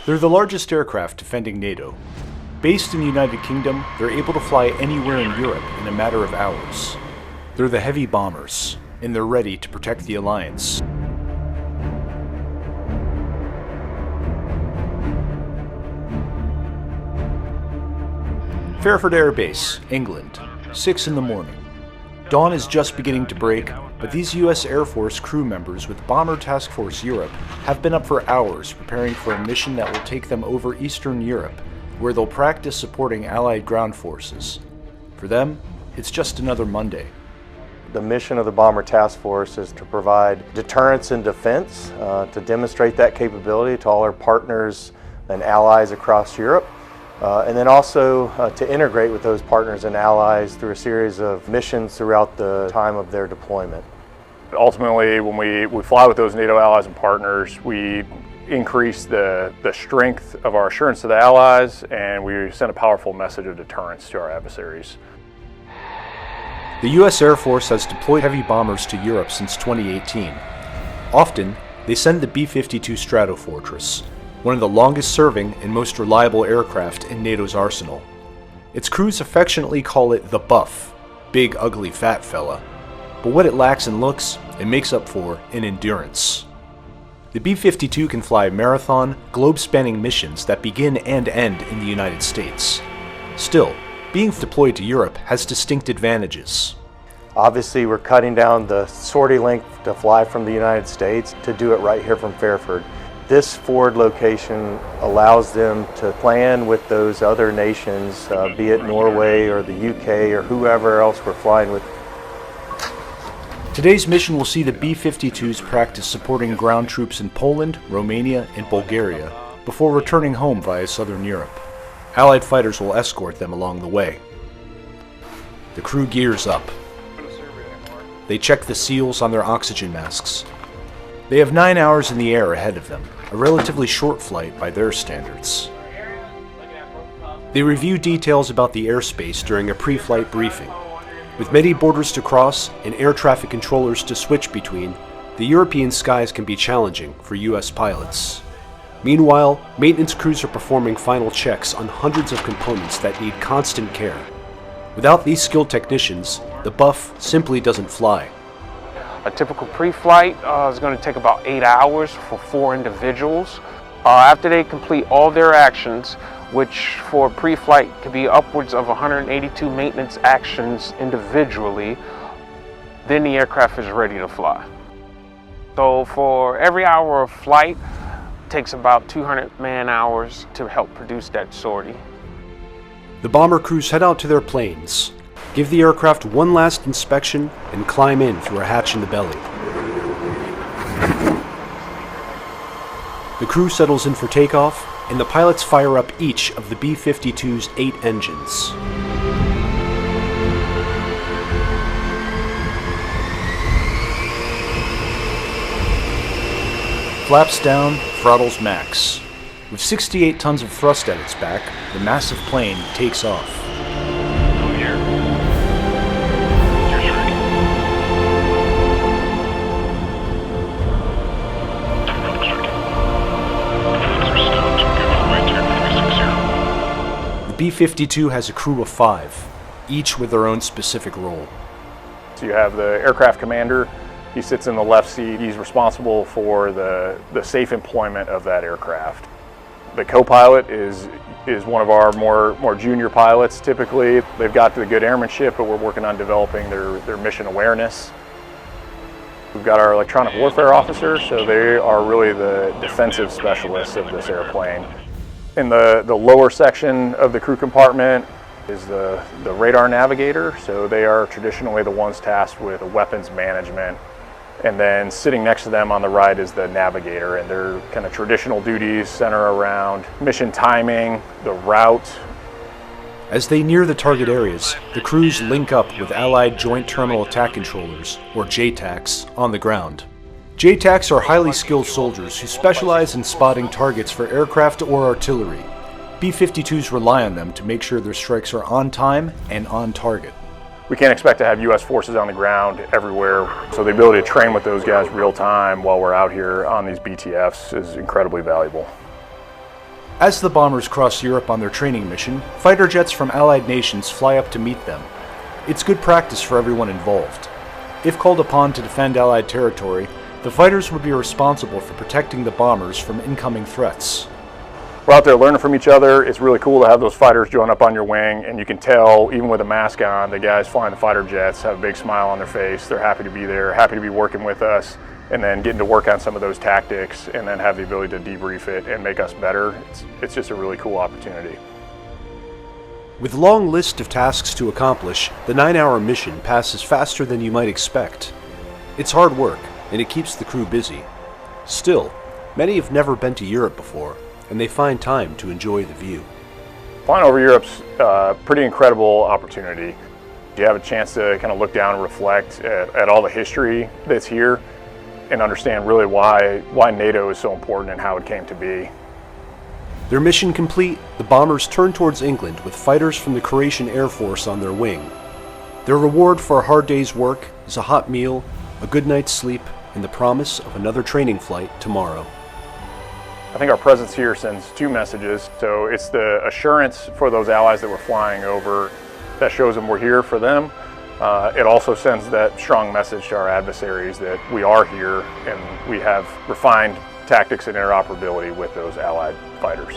They're the largest aircraft defending NATO. Based in the United Kingdom, they're able to fly anywhere in Europe in a matter of hours. They're the heavy bombers, and they're ready to protect the alliance. Fairford Air Base, England, 6 in the morning. Dawn is just beginning to break, but these U.S. Air Force crew members with Bomber Task Force Europe have been up for hours preparing for a mission that will take them over Eastern Europe, where they'll practice supporting Allied ground forces. For them, it's just another Monday. The mission of the Bomber Task Force is to provide deterrence and defense, to demonstrate that capability to all our partners and allies across Europe. And then also to integrate with those partners and allies through a series of missions throughout the time of their deployment. Ultimately, when we fly with those NATO allies and partners, we increase the strength of our assurance to the allies, and we send a powerful message of deterrence to our adversaries. The U.S. Air Force has deployed heavy bombers to Europe since 2018. Often, they send the B-52 Stratofortress, one of the longest-serving and most reliable aircraft in NATO's arsenal. Its crews affectionately call it the Buff, big, ugly, fat fella. But what it lacks in looks, it makes up for in endurance. The B-52 can fly marathon, globe-spanning missions that begin and end in the United States. Still, being deployed to Europe has distinct advantages. Obviously, we're cutting down the sortie length to fly from the United States to do it right here from Fairford. This forward location allows them to plan with those other nations, be it Norway or the UK or whoever else we're flying with. Today's mission will see the B-52s practice supporting ground troops in Poland, Romania, and Bulgaria before returning home via southern Europe. Allied fighters will escort them along the way. The crew gears up. They check the seals on their oxygen masks. They have 9 hours in the air ahead of them, a relatively short flight by their standards. They review details about the airspace during a pre-flight briefing. With many borders to cross and air traffic controllers to switch between, the European skies can be challenging for U.S. pilots. Meanwhile, maintenance crews are performing final checks on hundreds of components that need constant care. Without these skilled technicians, the Buff simply doesn't fly. A typical pre-flight is going to take about 8 hours for 4 individuals. After they complete all their actions, which for pre-flight could be upwards of 182 maintenance actions individually, then the aircraft is ready to fly. So for every hour of flight, it takes about 200 man-hours to help produce that sortie. The bomber crews head out to their planes, give the aircraft one last inspection, and climb in through a hatch in the belly. The crew settles in for takeoff, and the pilots fire up each of the B-52's 8 engines. Flaps down, throttles max. With 68 tons of thrust at its back, the massive plane takes off. The B-52 has a crew of 5, each with their own specific role. So you have the aircraft commander. He sits in the left seat. He's responsible for the safe employment of that aircraft. The co-pilot is one of our more junior pilots typically. They've got the good airmanship, but we're working on developing their mission awareness. We've got our electronic warfare officer, so they are really the defensive specialists of this airplane. In the lower section of the crew compartment is the radar navigator, so they are traditionally the ones tasked with weapons management. And then sitting next to them on the right is the navigator, and their kind of traditional duties center around mission timing, the route. As they near the target areas, the crews link up with Allied Joint Terminal Attack Controllers, or JTACs, on the ground. JTACs are highly skilled soldiers who specialize in spotting targets for aircraft or artillery. B-52s rely on them to make sure their strikes are on time and on target. We can't expect to have U.S. forces on the ground everywhere, so the ability to train with those guys real time while we're out here on these BTFs is incredibly valuable. As the bombers cross Europe on their training mission, fighter jets from Allied nations fly up to meet them. It's good practice for everyone involved. If called upon to defend Allied territory, the fighters would be responsible for protecting the bombers from incoming threats. We're out there learning from each other. It's really cool to have those fighters join up on your wing, and you can tell, even with a mask on, the guys flying the fighter jets have a big smile on their face. They're happy to be there, happy to be working with us, and then getting to work on some of those tactics and then have the ability to debrief it and make us better. It's just a really cool opportunity. With a long list of tasks to accomplish, the 9-hour mission passes faster than you might expect. It's hard work, and it keeps the crew busy. Still, many have never been to Europe before, and they find time to enjoy the view. Flying over Europe's a pretty incredible opportunity. You have a chance to kind of look down and reflect at all the history that's here and understand really why NATO is so important and how it came to be. Their mission complete, the bombers turn towards England with fighters from the Croatian Air Force on their wing. Their reward for a hard day's work is a hot meal, a good night's sleep, and the promise of another training flight tomorrow. I think our presence here sends two messages. So it's the assurance for those allies that we're flying over that shows them we're here for them. It also sends that strong message to our adversaries that we are here and we have refined tactics and interoperability with those allied fighters.